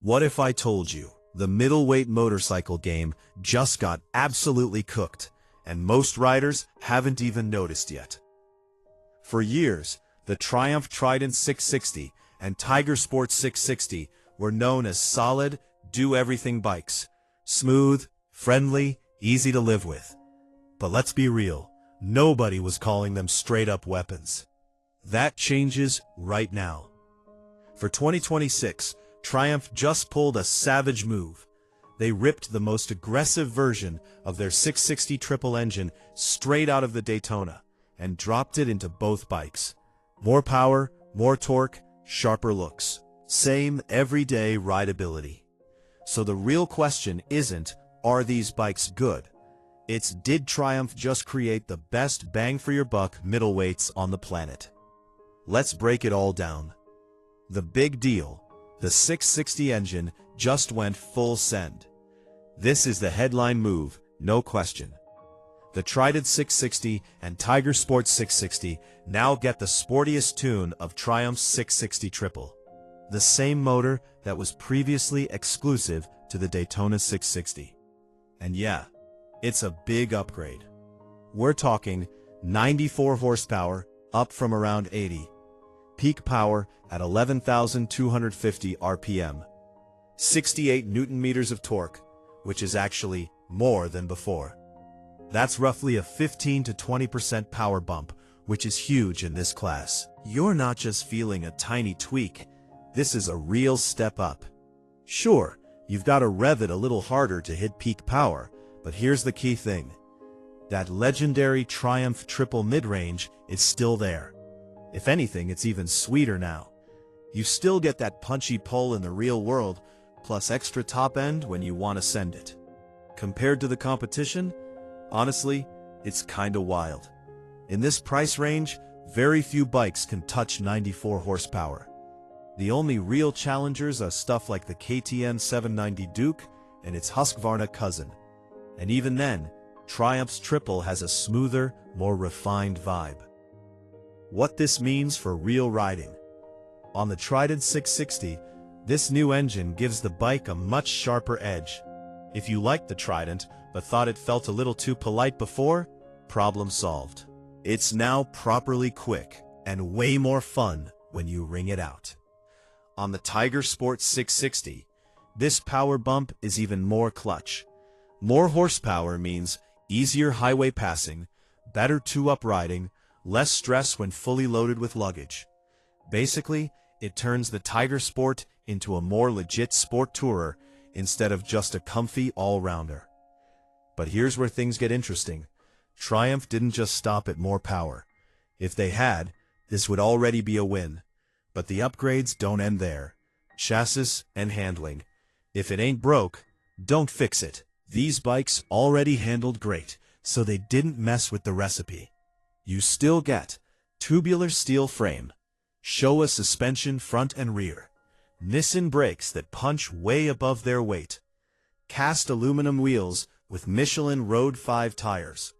What if I told you the middleweight motorcycle game just got absolutely cooked, and most riders haven't even noticed yet? For years, the Triumph Trident 660 and Tiger Sport 660 were known as solid, do-everything bikes. Smooth, friendly, easy to live with. But let's be real, nobody was calling them straight-up weapons. That changes right now. For 2026, Triumph just pulled a savage move. They ripped the most aggressive version of their 660 triple engine straight out of the Daytona and dropped it into both bikes. More power, more torque, sharper looks. Same everyday rideability. So the real question isn't, are these bikes good? It's, did Triumph just create the best bang-for-your-buck middleweights on the planet? Let's break it all down. The big deal. The 660 engine just went full send. This is the headline move, no question. The Trident 660 and Tiger Sport 660 now get the sportiest tune of Triumph's 660 Triple. The same motor that was previously exclusive to the Daytona 660. And yeah, it's a big upgrade. We're talking 94 horsepower, up from around 80. Peak power at 11,250 RPM. 68 Newton-meters of torque, which is actually more than before. That's roughly a 15 to 20% power bump, which is huge in this class. You're not just feeling a tiny tweak, this is a real step up. Sure, you've got to rev it a little harder to hit peak power, but here's the key thing. That legendary Triumph triple mid-range is still there. If anything, it's even sweeter now. You still get that punchy pull in the real world, plus extra top end when you want to send it. Compared to the competition, honestly, it's kinda wild. In this price range, very few bikes can touch 94 horsepower. The only real challengers are stuff like the KTM 790 Duke and its Husqvarna cousin. And even then, Triumph's Triple has a smoother, more refined vibe. What this means for real riding. On the Trident 660, this new engine gives the bike a much sharper edge. If you liked the Trident, but thought it felt a little too polite before, problem solved. It's now properly quick and way more fun when you ring it out. On the Tiger Sport 660, this power bump is even more clutch. More horsepower means easier highway passing, better two-up riding, less stress when fully loaded with luggage. Basically, it turns the Tiger Sport into a more legit sport tourer instead of just a comfy all-rounder. But here's where things get interesting. Triumph didn't just stop at more power. If they had, this would already be a win. But the upgrades don't end there. Chassis and handling. If it ain't broke, don't fix it. These bikes already handled great, so they didn't mess with the recipe. You still get tubular steel frame, Showa suspension front and rear, Nissin brakes that punch way above their weight, cast aluminum wheels with Michelin Road 5 tires.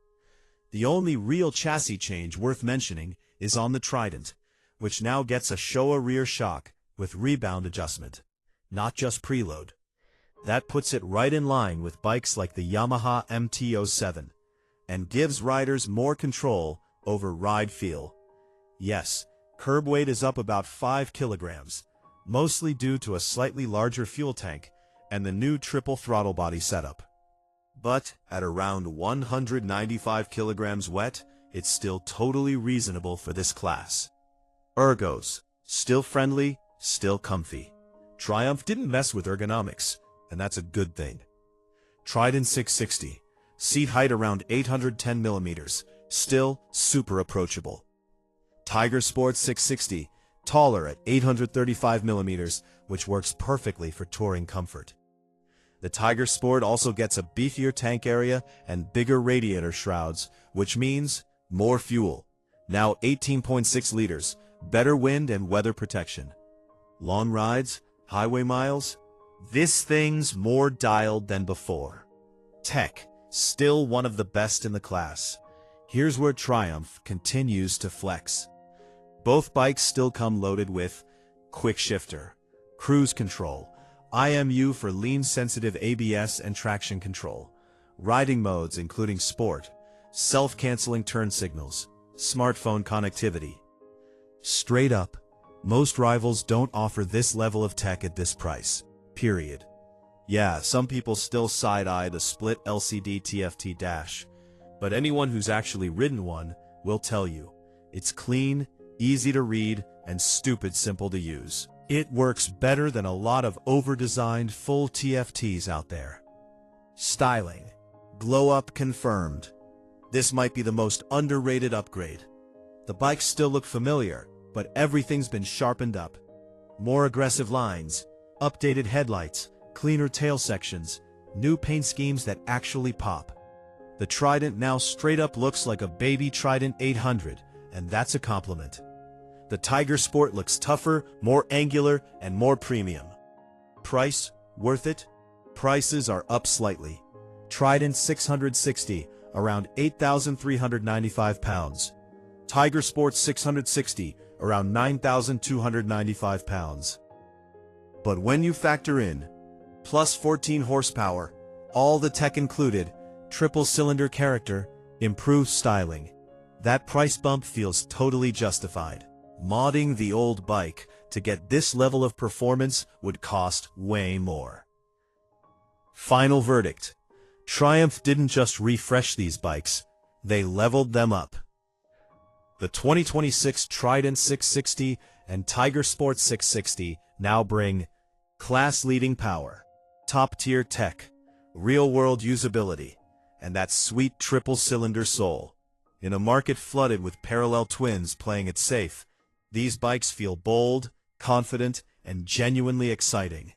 The only real chassis change worth mentioning is on the Trident, which now gets a Showa rear shock with rebound adjustment, not just preload. That puts it right in line with bikes like the Yamaha MT-07 and gives riders more control over ride feel. Yes, curb weight is up about 5 kilograms, mostly due to a slightly larger fuel tank and the new triple throttle body setup. But at around 195 kilograms wet, it's still totally reasonable for this class. Ergos, still friendly, still comfy. Triumph didn't mess with ergonomics, and that's a good thing. Trident 660, seat height around 810 millimeters, still super approachable. Tiger Sport 660, taller at 835 millimeters, which works perfectly for touring comfort. The Tiger Sport also gets a beefier tank area and bigger radiator shrouds, which means more fuel. Now 18.6 liters, better wind and weather protection. Long rides, highway miles, this thing's more dialed than before. Tech, still one of the best in the class. Here's where Triumph continues to flex. Both bikes still come loaded with quick shifter, cruise control, IMU for lean-sensitive ABS and traction control. Riding modes including sport, self-canceling turn signals, smartphone connectivity. Straight up, most rivals don't offer this level of tech at this price, period. Yeah, some people still side-eye the split LCD TFT dash, but anyone who's actually ridden one will tell you, it's clean, easy to read, and stupid simple to use. It works better than a lot of over-designed full TFTs out there. Styling. Glow-up confirmed. This might be the most underrated upgrade. The bikes still look familiar, but everything's been sharpened up. More aggressive lines, updated headlights, cleaner tail sections, new paint schemes that actually pop. The Trident now straight up looks like a baby Trident 800, and that's a compliment. The Tiger Sport looks tougher, more angular, and more premium. Price, worth it? Prices are up slightly. Trident 660, around £8,395. Tiger Sport 660, around £9,295. But when you factor in plus 14 horsepower, all the tech included, triple-cylinder character, improved styling, that price bump feels totally justified. Modding the old bike to get this level of performance would cost way more. Final verdict. Triumph didn't just refresh these bikes, they leveled them up. The 2026 Trident 660 and Tiger Sport 660 now bring class-leading power, top-tier tech, real-world usability, and that sweet triple-cylinder soul. In a market flooded with parallel twins playing it safe, these bikes feel bold, confident, and genuinely exciting.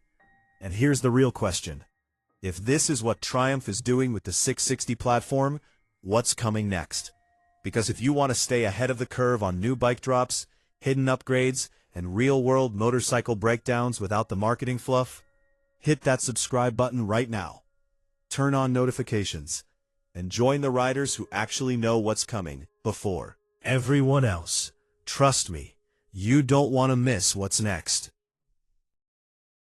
And here's the real question. If this is what Triumph is doing with the 660 platform, what's coming next? Because if you want to stay ahead of the curve on new bike drops, hidden upgrades, and real-world motorcycle breakdowns without the marketing fluff, hit that subscribe button right now. Turn on notifications, and join the riders who actually know what's coming before everyone else. Trust me, you don't want to miss what's next.